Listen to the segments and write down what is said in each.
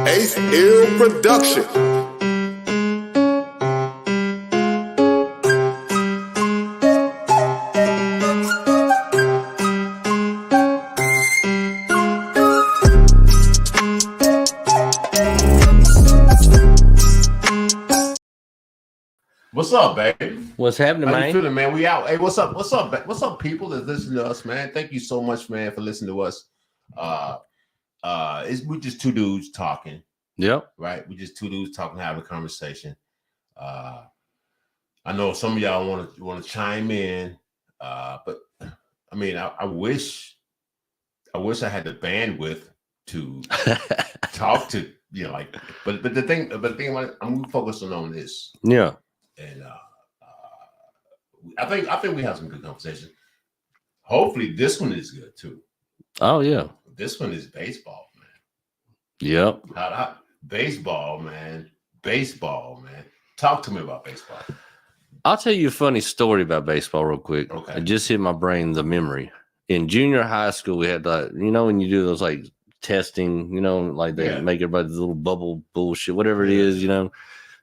Ace Ill Production. What's up, baby? What's happening, How man? you feeling, man? We out. Hey, what's up? What's up? What's up, people that listen to us, man? Thank you so much, man, for listening to us. We just two dudes talking. Yep. Right? We just two dudes talking, having a conversation. I know some of y'all want to chime in, but I mean, I wish I had the bandwidth to talk to but the thing I'm focusing on this. Yeah. And I think we have some good conversation. Hopefully, this one is good too. Oh yeah, this one is baseball, man. Yep. Baseball, man. Talk to me about baseball. I'll tell you a funny story about baseball real quick. Okay. It just hit my brain, the memory. In junior high school, we had when you do those like testing, like they make everybody's little bubble bullshit, whatever it is,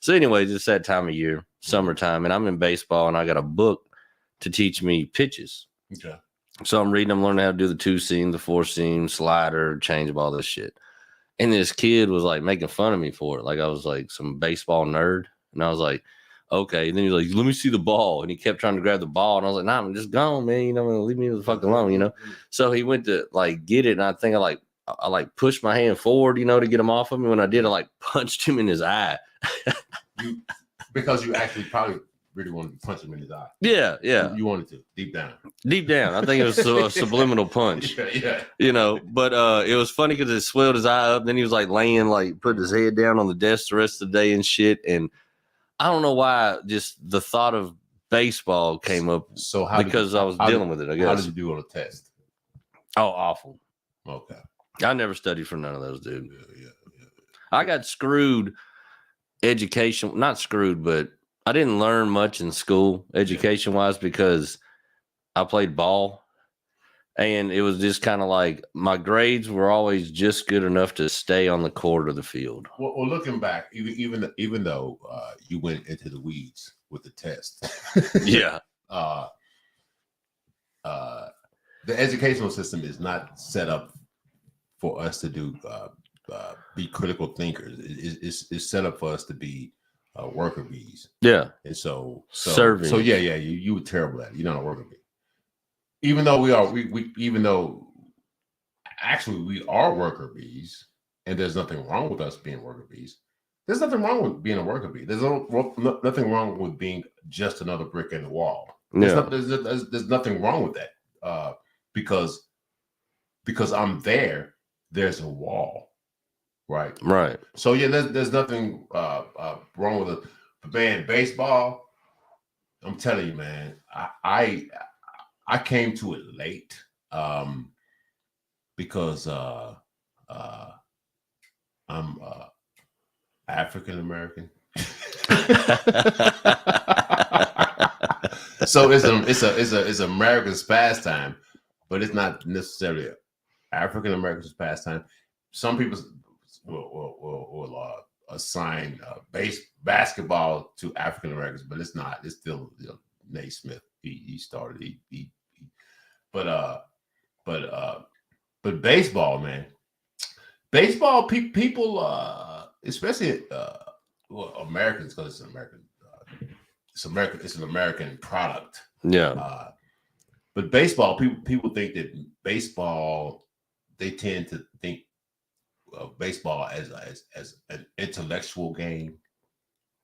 So anyway, it's that time of year, summertime, and I'm in baseball, and I got a book to teach me pitches. Okay. So I'm reading, I'm learning how to do the 2-seam, the 4-seam, slider, change of all this shit. And this kid was like making fun of me for it. Like I was like some baseball nerd. And I was like, okay. And then he's like, let me see the ball. And he kept trying to grab the ball. And I was like, nah, I'm just gone, man. Leave me the fuck alone, So he went to like get it. And I think I pushed my hand forward, to get him off of me. When I did, I like punched him in his eye. Because you actually probably really wanted to punch him in his eye. Yeah. You wanted to, deep down. I think it was a subliminal punch. Yeah. But it was funny because it swelled his eye up. Then he was like laying, like putting his head down on the desk the rest of the day and shit. And I don't know why, just the thought of baseball came up. So I was dealing with it, I guess. How did you do on a test? Oh, awful. Okay. I never studied for none of those, dude. Yeah. I got screwed not screwed, but I didn't learn much in school education-wise because I played ball. And it was just kind of like my grades were always just good enough to stay on the court of the field. Well, looking back, even though you went into the weeds with the test, yeah, the educational system is not set up for us to do be critical thinkers. It's set up for us to be worker bees. Yeah, and so serving. So yeah, you were terrible at it. You're not a worker bee. Even though we are worker bees, and there's nothing wrong with us being worker bees. There's nothing wrong with being a worker bee. There's nothing wrong with being just another brick in the wall. There's nothing wrong with that because I'm there. There's a wall, right? Right. So yeah, there's nothing wrong with it. But man, baseball, I'm telling you, man, I came to it late because I'm African American. So it's America's pastime, but it's not necessarily African Americans' pastime. Some people will assign basketball to African Americans, but it's not. It's still Naismith. He started. But baseball, man. Baseball, people, especially Americans, because it's an American product. Yeah. But baseball, people think that baseball, they tend to think of baseball as an intellectual game.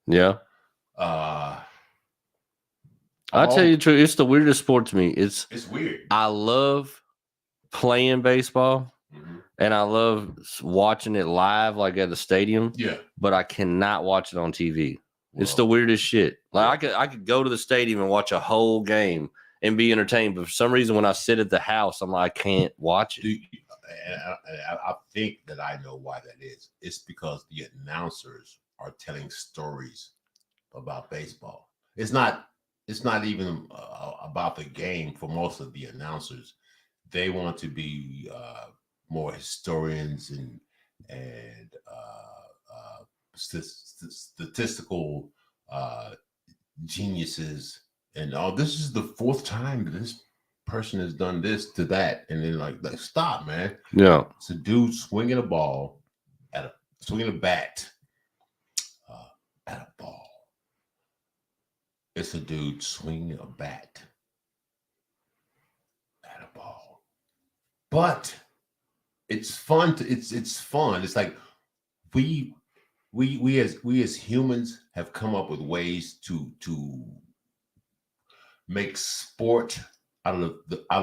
Yeah. I'll tell you the truth. It's the weirdest sport to me. It's weird. I love playing baseball, and I love watching it live, like at the stadium. Yeah. But I cannot watch it on TV. Well, it's the weirdest shit. Like I could go to the stadium and watch a whole game and be entertained, but for some reason, when I sit at the house, I'm like, I can't watch it. I think that I know why that is. It's because the announcers are telling stories about baseball. It's not even about the game for most of the announcers. They want to be more historians and statistical geniuses. And this is the fourth time that this person has done this to that, and then like stop, man. Yeah, it's a dude swinging a ball swinging a bat at a ball. It's a dude swinging a bat at a ball, but it's fun. It's fun. It's like we as humans have come up with ways to make sport out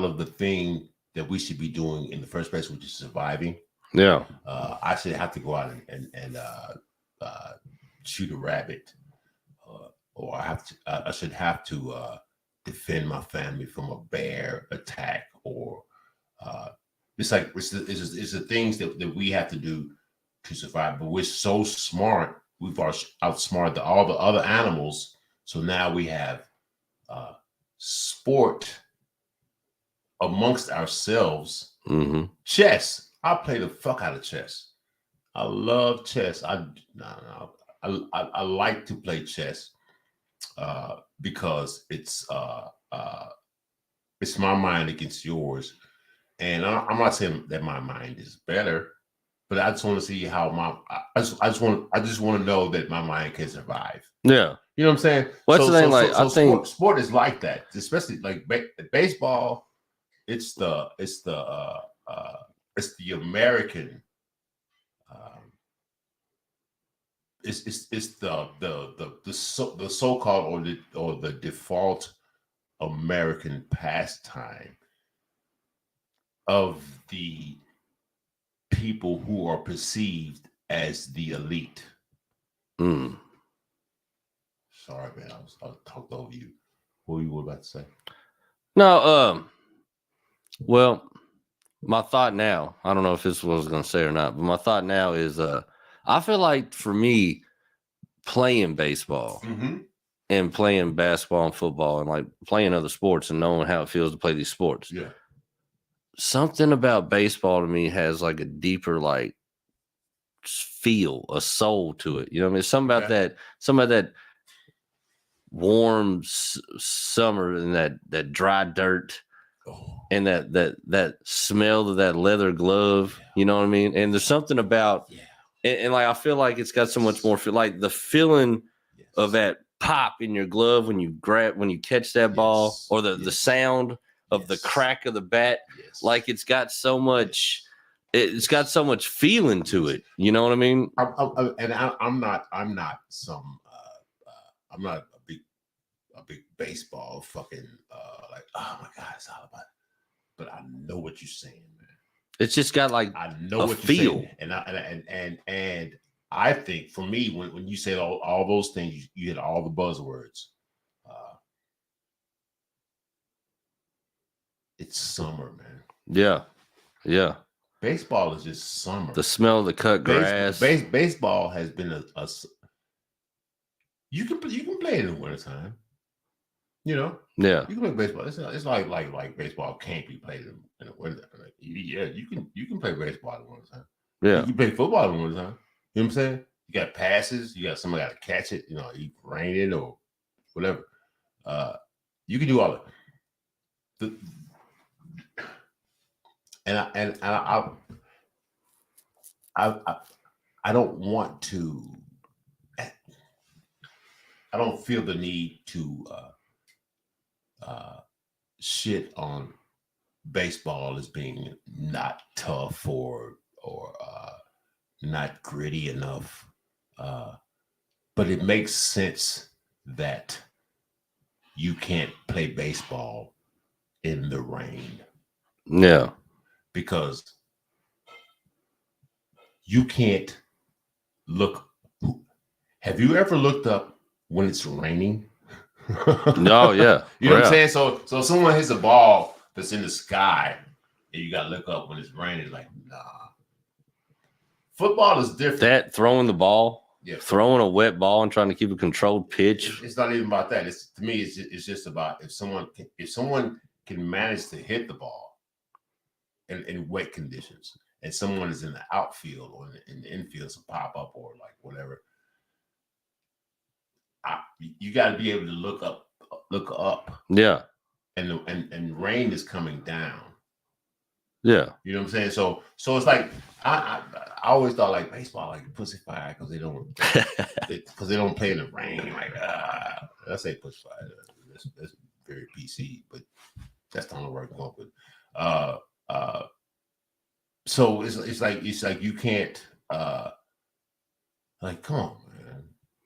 of the thing that we should be doing in the first place, which is surviving. Yeah. I should have to go out and shoot a rabbit, or I should have to defend my family from a bear attack, or it's like it's the things that we have to do to survive. But we're so smart, we've outsmarted all the other animals. So now we have sport amongst ourselves. Mm-hmm. Chess. I play the fuck out of chess. I love chess. I like to play chess because it's my mind against yours. And I'm not saying that my mind is better, but I just want to see how I just want to know that my mind can survive. Yeah. You know what I'm saying? What's the thing? Like, I think sport is like that, especially like baseball. It's the American. It's the so-called or the default American pastime of the people who are perceived as the elite. Mm. Sorry, man. I was talked over you. What were you about to say? No, well, my thought now, I don't know if this is what I was going to say or not, but my thought now is I feel like for me, playing baseball and playing basketball and football and like playing other sports and knowing how it feels to play these sports. Yeah. Something about baseball to me has like a deeper like feel, a soul to it. You know what I mean? Something about that warm summer and that dry dirt. And that smell of that leather glove, you know what I mean? And there's something about, and like I feel like it's got so much more feel, like the feeling of that pop in your glove when you catch that ball, or the sound of the crack of the bat. Like it's got so much feeling to it. You know what I mean? I'm not a big baseball fucking like, oh my god, it's all about it. But I know what you're saying, man. It's just got like I know what feel. You're saying. And I think for me, when you say all those things, you hit all the buzzwords. It's summer, man. Yeah. Baseball is just summer. The smell of the cut grass. Baseball has been you can play it in the wintertime. You know, yeah, you can play baseball. It's like baseball can't be played in the winter. Like, yeah, you can play baseball in the wintertime. Yeah, you can play football in the wintertime. You know what I'm saying? You got passes. You got somebody got to catch it. You know, you rain it or whatever. You can do all of it. I don't want to. I don't feel the need to shit on baseball as being not tough or not gritty enough, but it makes sense that you can't play baseball in the rain. Yeah, because you can't look. Have you ever looked up when it's raining? No, yeah. You know what I'm saying? So someone hits a ball that's in the sky and you gotta look up when it's raining. Like, nah. Football is different. That throwing the ball, Yeah. throwing a wet ball and trying to keep a controlled pitch. It's not even about that. It's to me, it's just about if someone can manage to hit the ball in wet conditions, and someone is in the outfield or in the infield, some pop up or like whatever. You got to be able to look up. Yeah. And rain is coming down. Yeah. You know what I'm saying? So it's like I always thought like baseball like pussy fire because they don't play in the rain. Like I say pussy fire. That's very PC, but that's the only word I come up with. So it's like you can't like come on, man.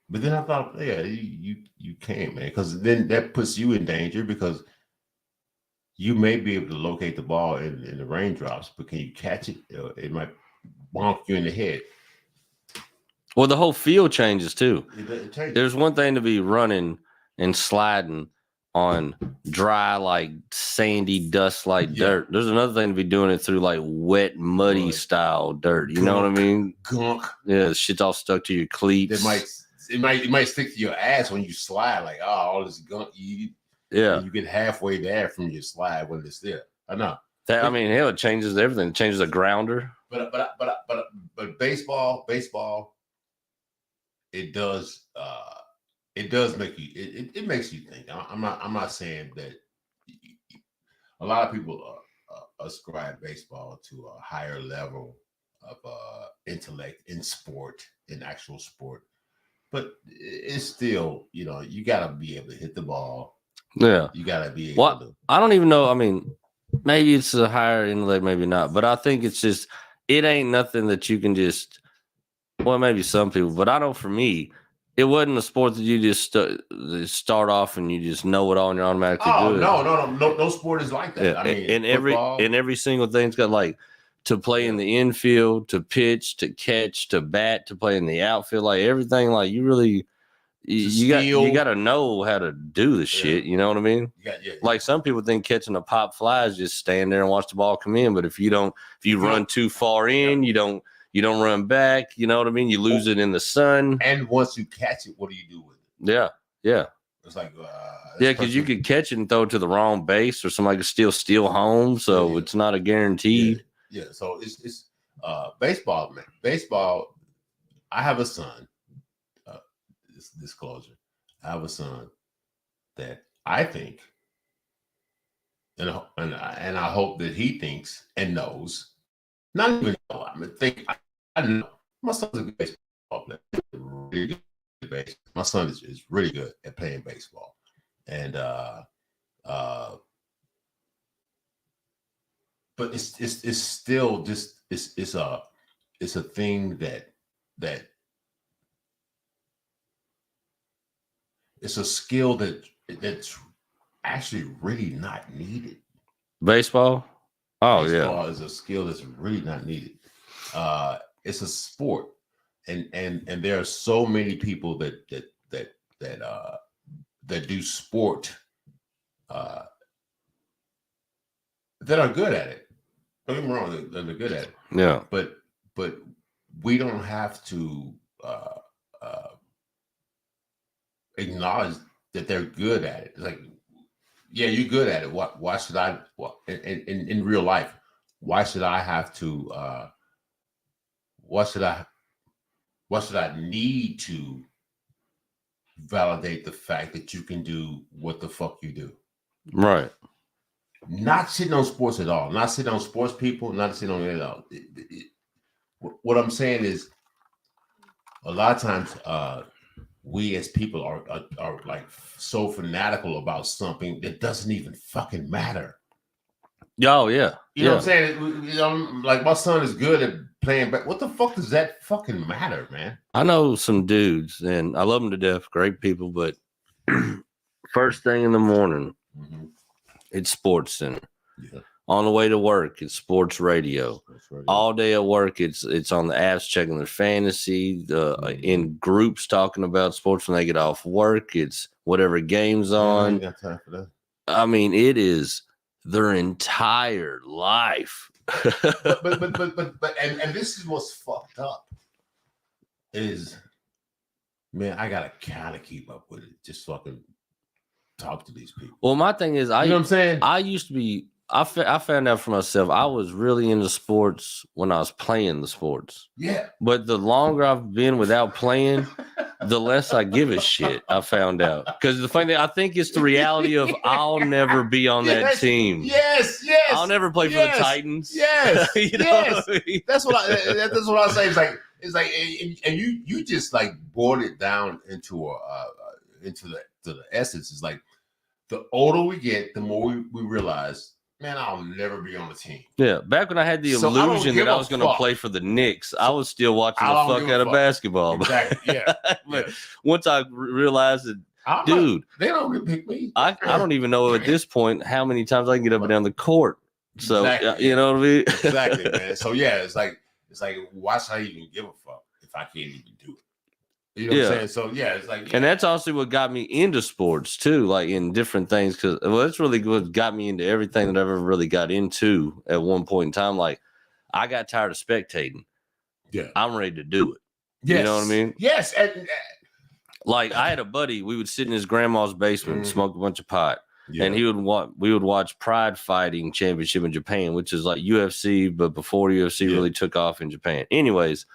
But then I thought, yeah, you can't, man, because then that puts you in danger because you may be able to locate the ball in the raindrops, but can you catch it? It might bonk you in the head. Well, the whole field changes too. It changes. There's one thing to be running and sliding on dry, like sandy, dust like dirt. There's another thing to be doing it through like wet, muddy style dirt. You know what I mean? Gunk. Yeah, the shit's all stuck to your cleats. It might stick to your ass when you slide. Like, all this gunk. You get halfway there from your slide when it's there. I know. I mean, hell, it changes everything. It changes the grounder. But baseball, it does make you. It makes you think. I'm not saying that. A lot of people ascribe baseball to a higher level of intellect in sport, in actual sport, but it's still, you got to be able to hit the ball. Yeah, you got to be able to. I don't even know. I mean, maybe it's a higher intellect, maybe not, but I think it's just it ain't nothing that you can just. Well, maybe some people, but I know for me, it wasn't a sport that you just start off and you just know it all and you're automatically good. No sport is like that. Yeah. I mean, and every single thing's got like to play in the infield, to pitch, to catch, to bat, to play in the outfield, like everything. Like you really, you got to know how to do the shit. You know what I mean? Like some people think catching a pop fly is just stand there and watch the ball come in, but if you run too far in, you don't run back. You know what I mean? You lose it in the sun. And once you catch it, what do you do with it? Yeah. It's like because you could catch it and throw it to the wrong base, or somebody could still steal home. So it's not a guarantee. Yeah. So it's baseball, man. Baseball. I have a son. Disclosure. I have a son that I think, and I hope that he thinks and knows. Not even know. I know my son's a good baseball player. Really good baseball. My son is really good at playing baseball, and but it's still just it's a thing that it's a skill that's actually really not needed. Baseball. Oh, baseball is a skill that's really not needed. It's a sport, and there are so many people that do sport that are good at it. Don't get me wrong, they're good at it. Yeah, but we don't have to acknowledge that they're good at it. It's like, yeah, you're good at it. Why should I? In real life, why should I have to? Why should I need to validate the fact that you can do what the fuck you do? Right. Not sitting on sports at all. Not sitting on sports people. Not sitting on it at all. What I'm saying is, a lot of times, we as people are like so fanatical about something that doesn't even fucking matter. Oh yeah, you know what I'm saying? Like my son is good at playing, but what the fuck does that fucking matter, man? I know some dudes, and I love them to death. Great people, but first thing in the morning, it's Sports Center. Yeah. On the way to work, it's sports radio. All day at work, it's on the apps checking their fantasy. In groups talking about sports when they get off work. It's whatever game's on. I got time for that. I mean, it is their entire life. And this is what's fucked up is, man, I gotta kind of keep up with it. Just fucking talk to these people. Well, my thing is, You know what I'm saying? I used to be. I found out for myself. I was really into sports when I was playing the sports. Yeah. But the longer I've been without playing, the less I give a shit. I found out because the funny thing, I think it's the reality of I'll never be on that team. Yes. I'll never play for the Titans. Yes. You know yes. what I mean? That's what I say. It's like, and you just like boiled it down into the essence. It's like the older we get, the more we realize, man, I'll never be on a team. Yeah, back when I had the illusion that I was going to play for the Knicks, I was still watching the fuck out of basketball. Exactly. Yeah. But once I realized that, dude, they don't pick me. I don't even know at this point how many times I can get up and down the court. So you know what I mean? Exactly, man. So yeah, it's like why should I even give a fuck if I can't even do it? You know what I'm saying? So yeah, it's like, and that's also what got me into sports too, like in different things. Because that's really what got me into everything that I ever really got into at one point in time. Like I got tired of spectating. Yeah, I'm ready to do it. Yes. You know what I mean? Yes. Like I had a buddy. We would sit in his grandma's basement, and smoke a bunch of pot, and we would watch Pride Fighting Championship in Japan, which is like UFC, but before UFC really took off in Japan. Anyways,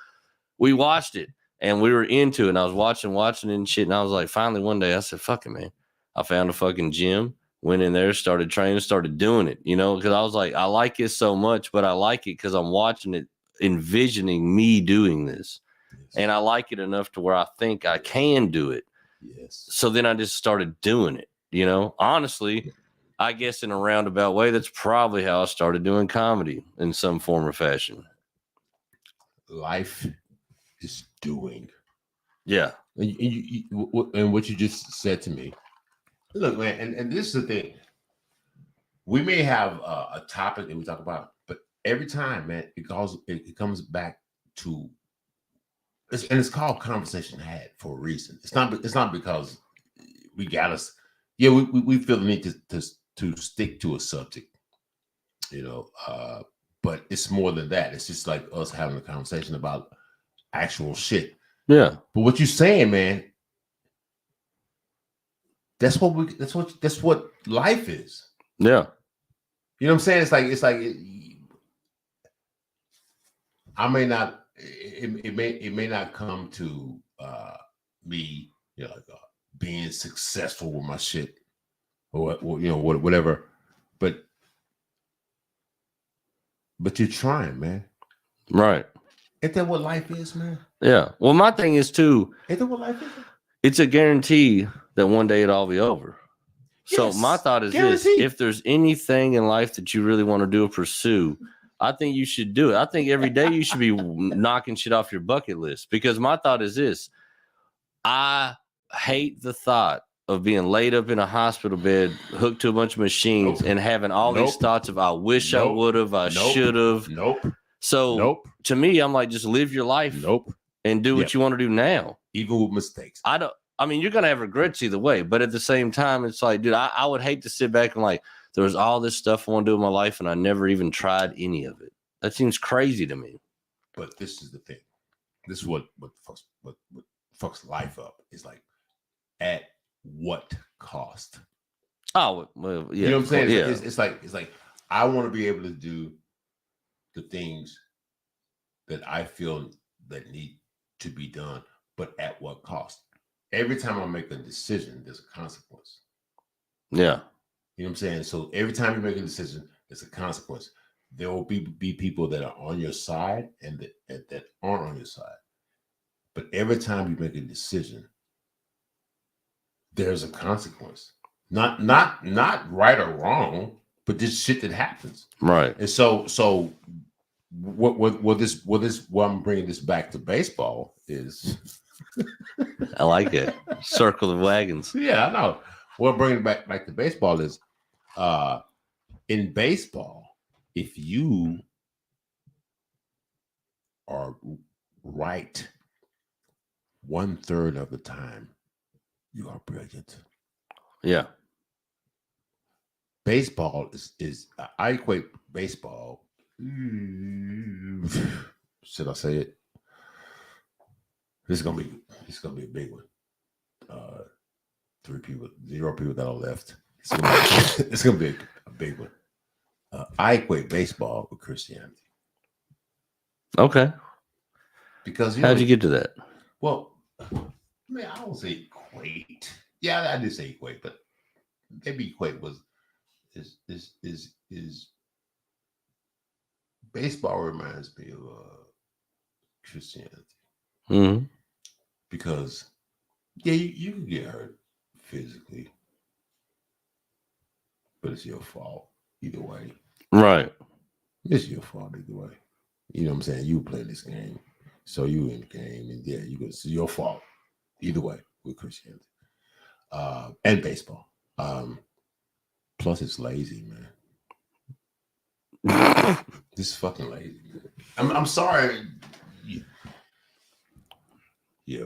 we watched it. And we were into it. And I was watching and shit. And I was like, finally one day I said, fuck it, man. I found a fucking gym, went in there, started training, started doing it, you know, because I was like, I like it so much, but I like it because I'm watching it, envisioning me doing this. Yes. And I like it enough to where I think I can do it. Yes. So then I just started doing it, you know, honestly, I guess in a roundabout way, that's probably how I started doing comedy in some form or fashion. Life is doing. Yeah. And what you just said to me, look, man, and this is the thing. We may have a topic that we talk about, but every time, man, it comes back to, and it's called conversation had for a reason. It's not because we got us. Yeah, we feel the need to stick to a subject, you know, but it's more than that. It's just like us having a conversation about actual shit. Yeah. But what you're saying, man, that's what life is. Yeah. You know what I'm saying? It's like I may not, it may not come to me, you know, like being successful with my shit or you know, whatever, but you're trying, man. Right. Ain't that what life is, man? Yeah. Well, my thing is too. Ain't that what life is? It's a guarantee that one day it'll all be over. Yes, so my thought is this: if there's anything in life that you really want to do or pursue, I think you should do it. I think every day you should be knocking shit off your bucket list. Because my thought is this: I hate the thought of being laid up in a hospital bed, hooked to a bunch of machines, and having all these thoughts of I wish I would have, I should have. So to me, I'm like, just live your life. And do what you want to do now. Even with mistakes. I mean, you're going to have regrets either way. But at the same time, it's like, dude, I would hate to sit back and like, there was all this stuff I want to do in my life and I never even tried any of it. That seems crazy to me. But this is the thing. This is what fucks life up. Is like, at what cost? Oh, well, yeah. You know what I'm saying? Yeah. It's like I want to be able to do the things that I feel that need to be done, but at what cost? Every time I make a decision, there's a consequence. Yeah. You know what I'm saying? So every time you make a decision, there's a consequence. There will be people that are on your side and that aren't on your side. But every time you make a decision, there's a consequence. Not right or wrong, but just shit that happens. Right. And so what I'm bringing this back to baseball is I like it. Circle the wagons. Yeah, I know. What I'm bringing back to baseball is in baseball, if you are right 1/3 of the time, you are brilliant. Yeah. baseball is I equate baseball. Should I say it? This is gonna be a big one. 0 people that are left. It's gonna be a big one. I equate baseball with Christianity. Okay. Because how'd you get to that? Well, I mean, I don't say equate. Yeah, I did say equate, but maybe equate is baseball reminds me of Christianity. Mm-hmm. Because you can get hurt physically, but it's your fault either way. Right. It's your fault either way. You know what I'm saying? You play this game, so you in the game, and yeah, it's your fault either way with Christianity and baseball. Plus, it's lazy, man. This is fucking lazy. I'm sorry. Yeah,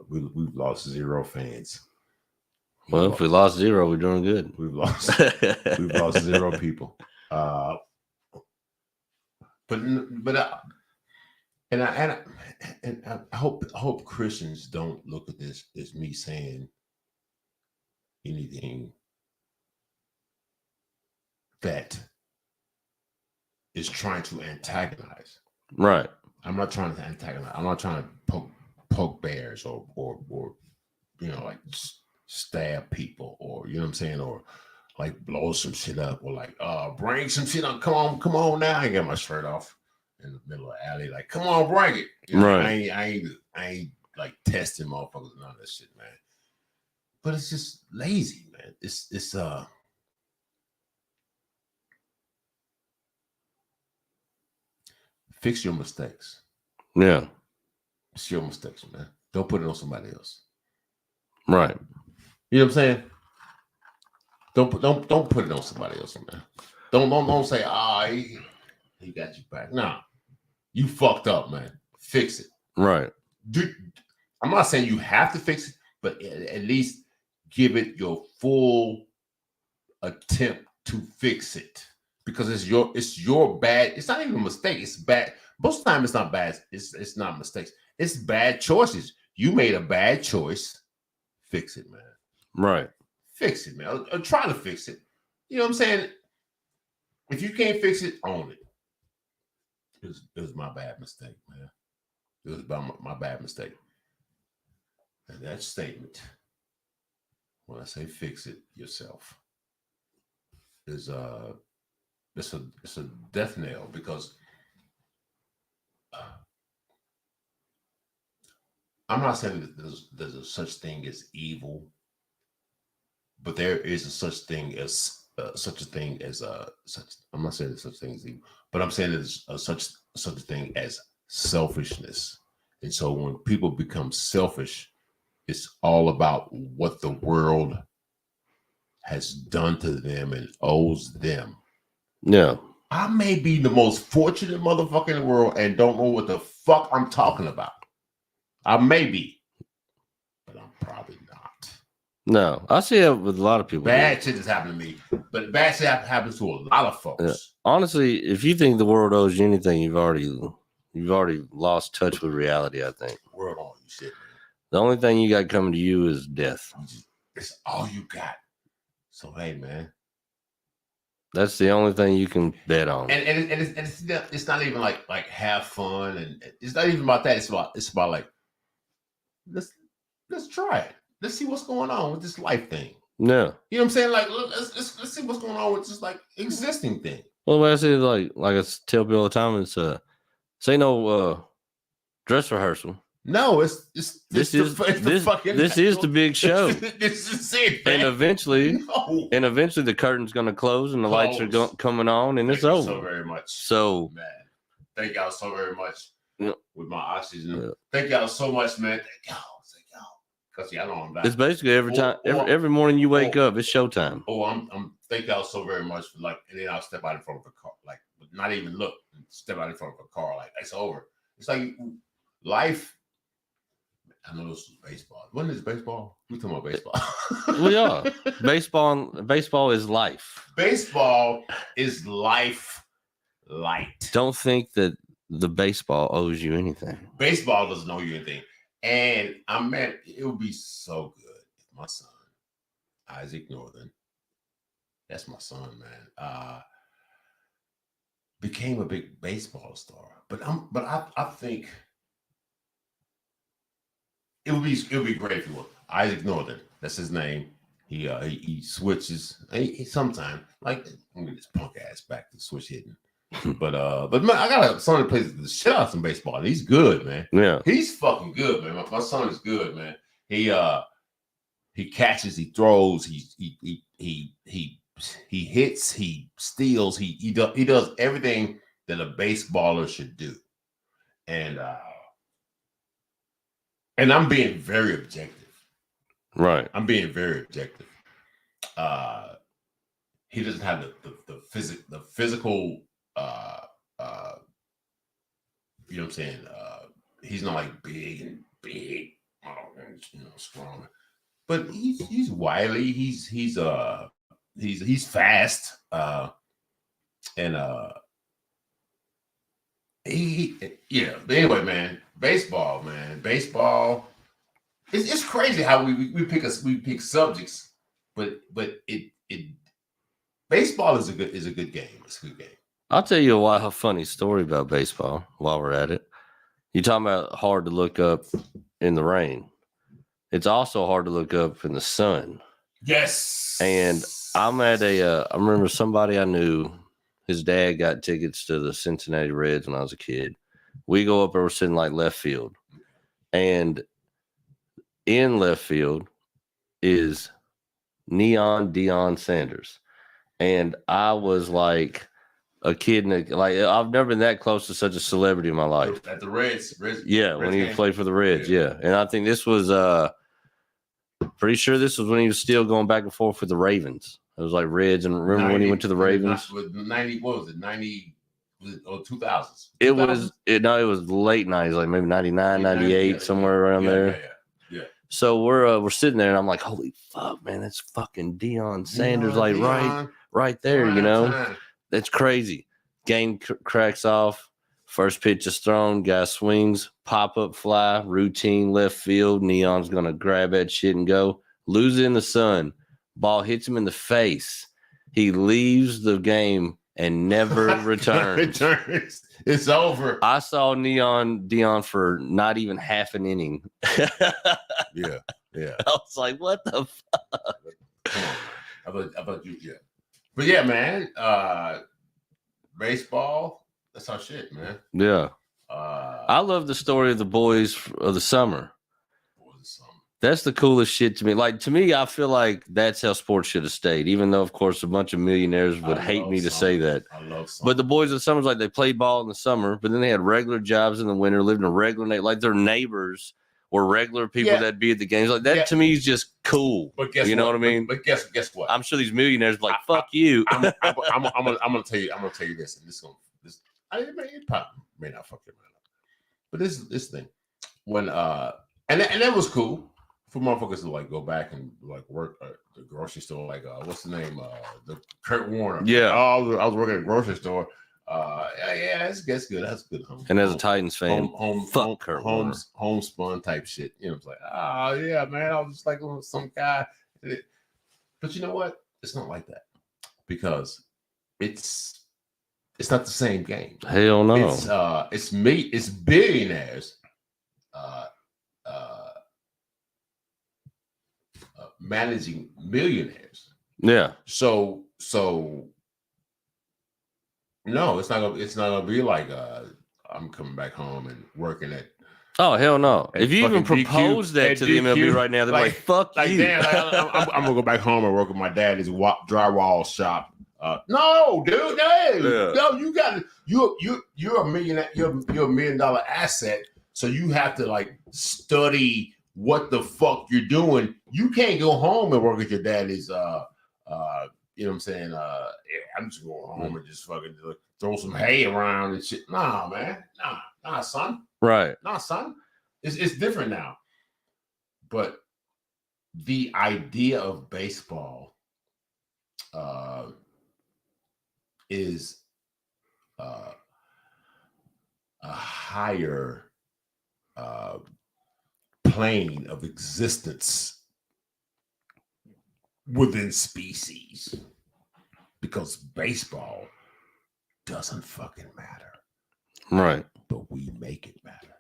we've lost 0 fans. Well, if we lost 0, we're doing good. We've lost 0 people. But I hope Christians don't look at this as me saying anything that is trying to antagonize. Right. I'm not trying to antagonize. I'm not trying to poke bears or like stab people, or you know what I'm saying, or like blow some shit up, or like bring some shit up. Come on now. I got my shirt off in the middle of the alley. Like, come on, bring it. You know, right. I ain't like testing motherfuckers and all that shit, man. But it's just lazy, man. It's fix your mistakes. Yeah. It's your mistakes, man. Don't put it on somebody else. Right. You know what I'm saying? Don't put it on somebody else, man. Don't say, he got you back. Nah. You fucked up, man. Fix it. Right. I'm not saying you have to fix it, but at least give it your full attempt to fix it. Because it's your bad. It's not even a mistake. It's bad. Most of the time, it's not bad. It's not mistakes. It's bad choices. You made a bad choice. Fix it, man. Right. Fix it, man. Or try to fix it. You know what I'm saying? If you can't fix it, own it. It was my bad mistake, man. It was about my bad mistake. And that statement, when I say fix it yourself, is it's a death nail, because I'm not saying that there's a such thing as evil, but there is a such thing as I'm not saying there's such thing as evil, but I'm saying there's such a thing as selfishness. And so when people become selfish, it's all about what the world has done to them and owes them. Yeah. I may be the most fortunate motherfucker in the world and don't know what the fuck I'm talking about. I may be, but I'm probably not. No, I see it with a lot of people. Bad shit has happened to me, but bad shit happens to a lot of folks. Yeah. Honestly, if you think the world owes you anything, you've already lost touch with reality, I think. The world owes you shit, man. The only thing you got coming to you is death. It's all you got. So hey, man. That's the only thing you can bet on. And it's not even like have fun, and it's not even about that. It's about like let's try it. Let's see what's going on with this life thing. No. You know what I'm saying? Like let's see what's going on with this like existing thing. Well, what I say is like I tell people all the time, it's say no dress rehearsal. No, this is the big show. This is it, man. And eventually the curtain's gonna close and the lights are coming on, and it's over. So very much. So man, thank y'all so very much. Yeah. With my oxygen. Yeah. Thank y'all so much, man. Thank y'all. Because y'all know I'm back. It's basically every morning you wake up, it's showtime. I'm thank y'all so very much for and then I'll step out in front of a car, not even look, step out in front of a car, like it's over. It's like life. I know this was baseball. When is baseball? We talking about baseball. We are. Baseball is life. Baseball is life light. Don't think that the baseball owes you anything. Baseball doesn't owe you anything. And I'm mad. It would be so good if my son, Isaac Northern, that's my son, man, became a big baseball star. But I think it would be great if he was. Isaac Northern, that's his name. He switches. He sometimes like let me get this punk ass back to switch hitting. But man, I got a son that plays the shit out of some baseball. And he's good, man. Yeah, he's fucking good, man. My son is good, man. He catches, he throws, he hits, he steals, he does everything that a baseballer should do. And I'm being very objective. right. I'm being very objective. He doesn't have the physical you know what I'm saying? He's not like big, strong. But he's wily, he's fast, and but anyway, man, baseball. It's crazy how we pick subjects, but baseball is a good game. It's a good game. I'll tell you a funny story about baseball while we're at it. You're talking about hard to look up in the rain. It's also hard to look up in the sun. Yes. And I'm at I remember somebody I knew, his dad got tickets to the Cincinnati Reds when I was a kid. We go up and we're sitting like left field. And in left field is Neon Deion Sanders. And I was like a kid, I've never been that close to such a celebrity in my life. At the Reds yeah, when he played for the Reds, yeah. And I think this was pretty sure this was when he was still going back and forth with the Ravens. It was like Reds, and remember 90, when he went to the Ravens? 90, what was it? 90 or 2000s? It was late 90s, like maybe 99, 98, somewhere around there. Yeah. So we're sitting there, and I'm like, holy fuck, man, that's fucking Deion Sanders, right there, you know? Time. That's crazy. Game cracks off. First pitch is thrown. Guy swings. Pop-up fly. Routine left field. Neon's going to grab that shit and go. Lose it in the sun. Ball hits him in the face. He leaves the game and never returns. It's over. I saw Deion for not even half an inning. Yeah. I was like, what the fuck? Come on. I thought you, yeah. But yeah, man, baseball, that's our shit, man. Yeah. I love the story of the boys of the summer. That's the coolest shit to me. Like, to me, I feel like that's how sports should have stayed, even though, of course, a bunch of millionaires would hate me to say that. I love summer. But the boys of the summer, like, they played ball in the summer, but then they had regular jobs in the winter, lived in a regular night. Like, their neighbors were regular people that'd be at the games. Like, that to me is just cool. But guess you know what I mean? But guess what? I'm sure these millionaires be like, fuck you. I'm gonna tell you this, and it probably may not fuck your mind up. But this thing, when and that was cool for motherfuckers to like go back and like work at the grocery store, like what's the name? The Kurt Warner. Yeah. I was working at a grocery store. That's good. That's good. And as a Titans fan, homespun type shit. You know, it's like, oh yeah, man. I was just like some guy. But you know what? It's not like that because it's not the same game. Hell no. It's billionaires managing millionaires. Yeah. So no, it's not gonna be like I'm coming back home and working at. Oh hell no! At if you even fucking propose DQ, that at to the DQ, MLB right now, they're like "Fuck like, you!" Damn, I'm gonna go back home and work with my daddy's drywall shop. No, dude, no, you got you're a millionaire. You're $1 million asset. So you have to like study what the fuck you're doing. You can't go home and work at your daddy's. You know what I'm saying? I'm just going home and just fucking throw some hay around and shit. Nah, man. Nah, son. Right. Nah, son. It's different now. but the idea of baseball is a higher plane of existence within species, because baseball doesn't fucking matter, Right. but we make it matter.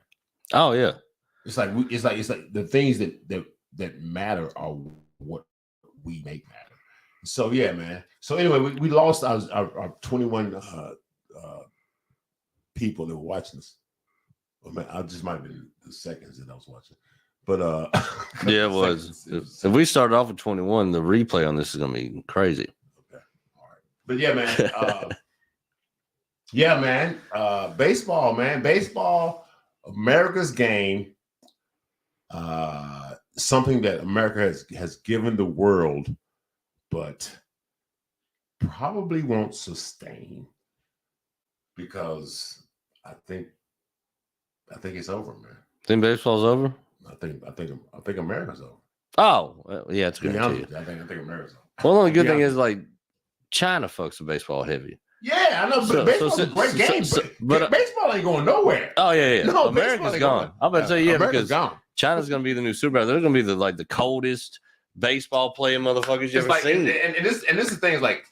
Oh yeah. It's like the things that matter are what we make matter. So yeah, man. So anyway, we lost our 21 people that were watching us. Oh, man, I just might have been the seconds that I was watching. But Yeah, it was. If we started off with 21, the replay on this is gonna be crazy. Okay. All right. But yeah, man. Yeah, man. Baseball, man. Baseball, America's game. Something that America has given the world, but probably won't sustain, because I think it's over, man. Think baseball's over? I think America's over. Oh, well, yeah, it's To be good. honest with you, I think America's over. Well, the only good To be thing honest. is like China fucks with baseball heavy. Yeah, I know, but baseball's a great game. But baseball ain't going nowhere. Oh yeah. No, America's baseball ain't gone. going. I'm about to say America's because gone. China's gonna be the new Super Bowl. They're gonna be the coldest baseball playing motherfuckers you It's ever like, seen. and this is the thing is like,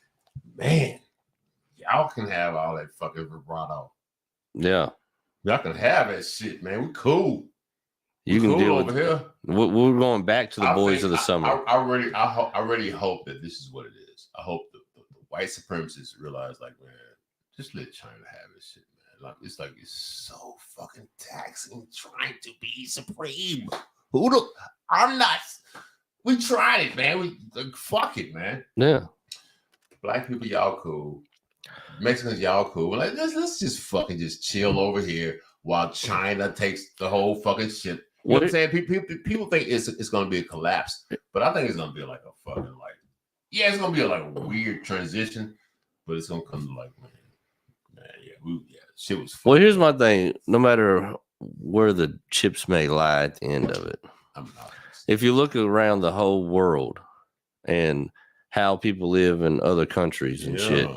man, y'all can have all that fucking vibrato. Yeah, Y'all can have that shit, man. We cool. you can cool deal over with here. We're going back to the boys of the summer. I really hope that this is what it is. I hope the white supremacists realize, like, man, just let China have this shit, man. Like, it's so fucking taxing trying to be supreme. I'm not. We tried it, man. We like, fuck it, man. Yeah. Black people, y'all cool. Mexicans, y'all cool. Like, let's just fucking just chill over here while China takes the whole fucking shit. You know what I'm saying? People think it's gonna be a collapse, but I think it's gonna be like a fucking it's gonna be like a weird transition, but it's gonna come to like, shit was fun. Well, here's my thing. No matter where the chips may lie at the end of it, if you look around the whole world and how people live in other countries and shit,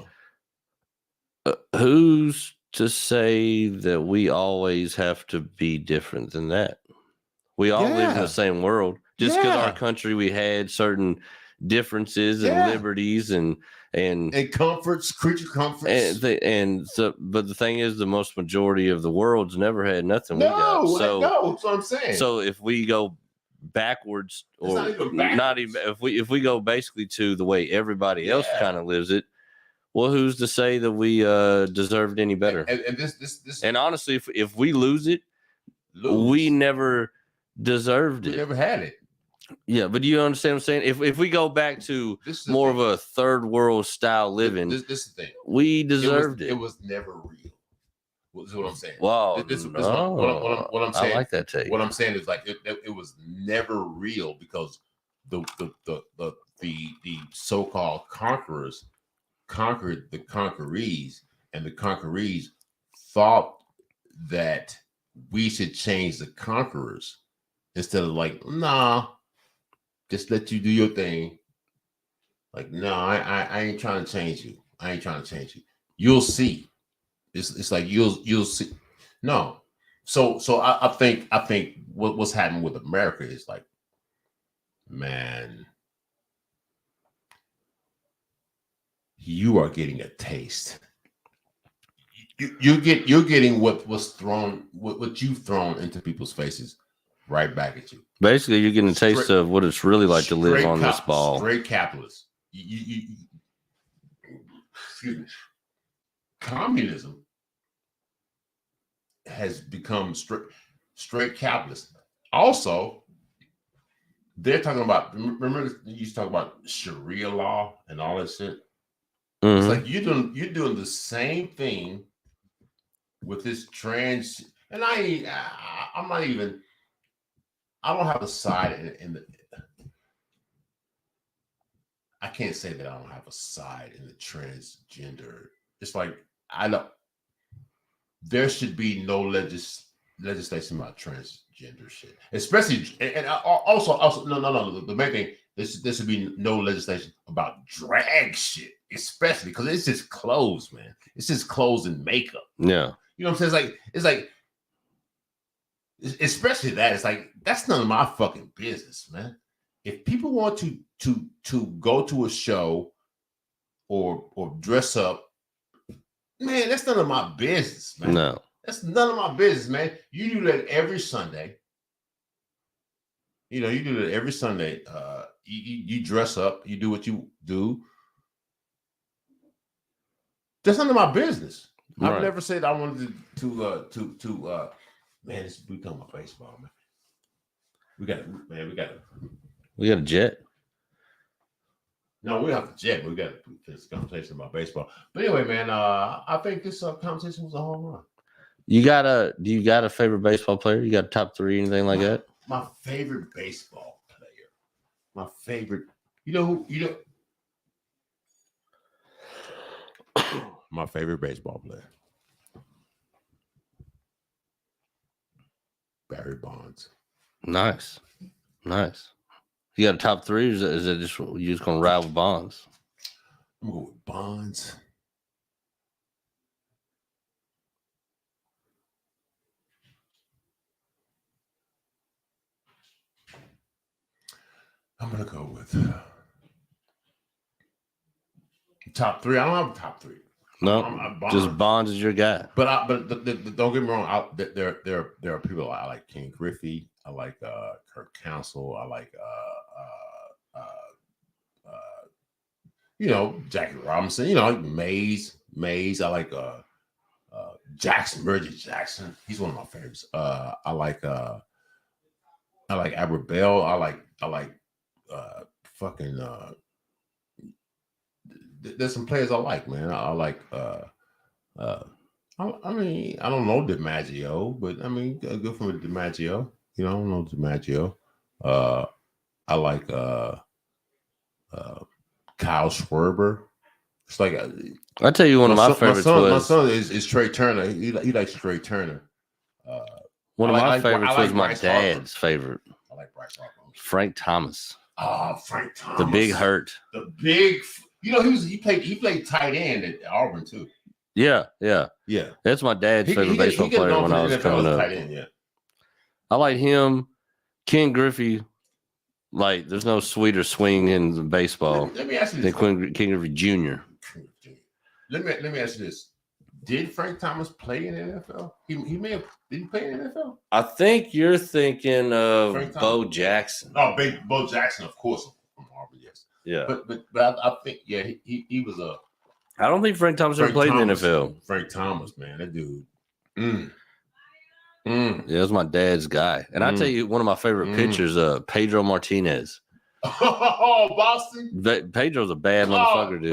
who's to say that we always have to be different than that? We all live in the same world. Just because our country, we had certain differences and liberties and comforts, creature comforts, but the thing is, the most majority of the world's never had nothing we got. So that's what I'm saying. So if we go backwards, or not even if we go basically to the way everybody else kind of lives it, well, who's to say that we deserved any better? And this and honestly, if we lose it, we never deserved it. We never had it. Yeah, but do you understand what I'm saying? If we go back to more of a third world style living, this is the thing. We deserved it. It was never real. This is what I'm saying. Wow. What I'm saying. I like that take. What I'm saying is like it was never real, because the so-called conquerors conquered the conquerees, and the conquerees thought that we should change the conquerors instead of like, nah, just let you do your thing. Like, no, I ain't trying to change you. I ain't trying to change you. You'll see. It's like you'll see. No. So I think what's happening with America is like, man, you are getting a taste. You're getting what was thrown, what you've thrown into people's faces, right back at you. Basically, you're getting a taste of what it's really like to live on this ball. Straight capitalist. Excuse me. Communism has become straight capitalist. Also, they're talking about, remember you used to talk about Sharia law and all that shit? Mm-hmm. It's like you're doing the same thing with this trans, and I'm not even, I don't have a side in the, I can't say that I don't have a side in the transgender. It's like, there should be no legislation about transgender shit, especially and also no. The main thing this would be no legislation about drag shit, especially because it's just clothes, man. It's just clothes and makeup. Yeah, you know what I'm saying? It's like especially that. It's like that's none of my fucking business, man. If people want to go to a show or dress up, man, that's none of my business, man. no. That's none of my business, man. You do that every Sunday. You do that every Sunday. You dress up. You do what you do. That's none of my business. Right. I've never said I wanted to man, we talking about baseball, man. We got a jet. No, we have to jet. We got to finish the conversation about baseball. But anyway, man, I think this conversation was a home run. Do you got a favorite baseball player? You got a top 3, anything like that? My favorite baseball player. My favorite. You know who? My favorite baseball player. Barry Bonds. Nice. You got a top 3, or is it just you just gonna ride with Bonds? I'm gonna go with Bonds. I'm gonna go with top 3. I don't have a top 3. No, just Bonds is your guy. But don't get me wrong. There are people I like. Ken Griffey. I like Kirk Counsell. I like Jackie Robinson. Like Mays. I like Jackson, Reggie Jackson. He's one of my favorites. I like Albert Bell. I like fucking. There's some players I like, man. I like. I mean, I don't know DiMaggio, but I mean, good for DiMaggio. I don't know DiMaggio. I like Kyle Schwarber. It's like I tell you, one of my favorites my son is Trey Turner. He likes Trey Turner. One of my favorites was my Bryce dad's favorite. I like Bryce Harper. Frank Thomas. Oh, Frank Thomas. The big hurt. The big. He played tight end at Auburn too. Yeah. That's my dad's favorite baseball player when I was coming up. Tight end, yeah. I like him. Ken Griffey. Like, there's no sweeter swing in baseball Let me ask you this. than Ken Griffey Jr. Let me ask you this. Did Frank Thomas play in the NFL? He may have. Did he play in the NFL? I think you're thinking of Frank Bo Thomas. Jackson. Oh, Bo Jackson, of course, from Auburn, yes. Yeah. But I think he was a. I don't think Frank Thomas ever played in the NFL. Frank Thomas, man, that dude. Yeah, it was my dad's guy. And I tell you, one of my favorite pitchers, Pedro Martinez. Oh, Boston. Pedro's a bad motherfucker, dude.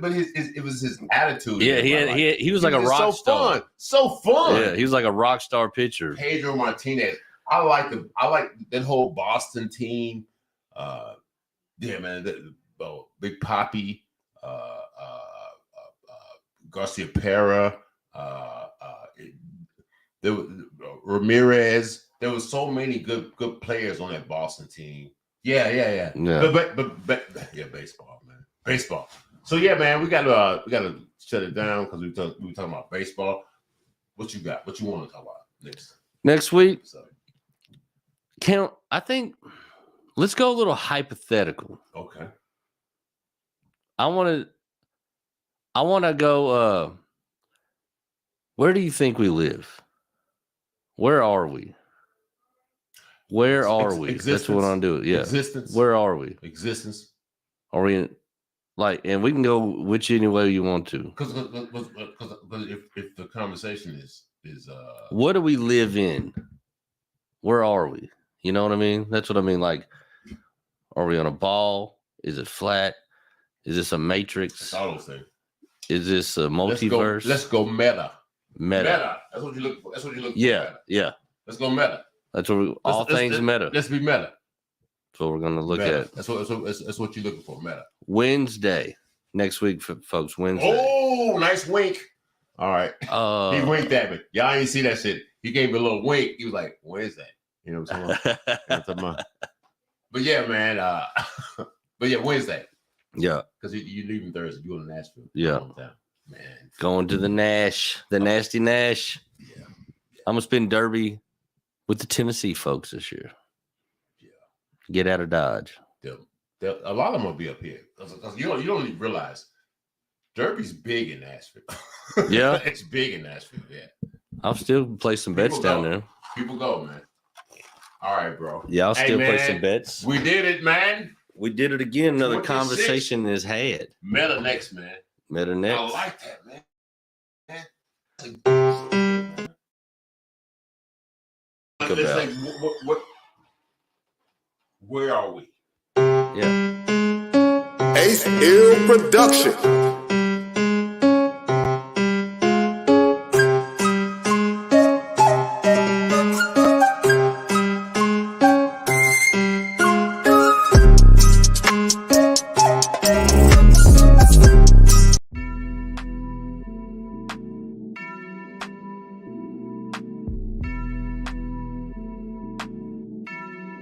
But it was his attitude. Yeah, he was like a rock star. So fun. Yeah, he was like a rock star pitcher. Pedro Martinez. I like that whole Boston team. Yeah, man. Big Papi, Garcia Pera, there was Ramirez. There was so many good players on that Boston team. Yeah. But yeah, baseball, man. Baseball. So yeah, man, we gotta shut it down because we talking about baseball. What you got? What you want to talk about next week? So. I think let's go a little hypothetical. Okay. I want to go. Where do you think we live? Where are we? Where are we? That's what I'm doing. Yeah. Existence. Where are we? Existence. Are we in, and we can go which any way you want to. Because if the conversation is what do we live in? Where are we? You know what I mean? That's what I mean. Like, are we on a ball? Is it flat? Is this a matrix? That's all those things. Is this a multiverse? Let's go meta. Meta. That's what you're looking for. Yeah. Let's go meta. That's what all things meta. Let's be meta. That's what we're going to look meta. at. That's what you're looking for, meta. Wednesday. Next week, folks. Wednesday. Oh, nice wink. All right. He winked at me. Y'all ain't see that shit. he gave me a little wink. He was like, "Where's that?" You know what I'm saying? You know what I'm talking about? But yeah, man. But yeah, Wednesday. Yeah. Because you leaving Thursday. You going to Nashville. Yeah. Man. Going to the Nash, the Nasty Nash. Yeah. I'm gonna spend Derby with the Tennessee folks this year. Yeah. Get out of Dodge. A lot of them will be up here. Because you don't even realize Derby's big in Nashville. Yeah. It's big in Nashville, yeah. I'll still play some bets down there. People go, man. All right, bro. Yeah, I'll still play some bets. We did it, man. We did it again. Another 26. conversation is had. Meta next, man. Meta next. I like that, man. Let's say, where are we? Yeah. Ace Ill Production.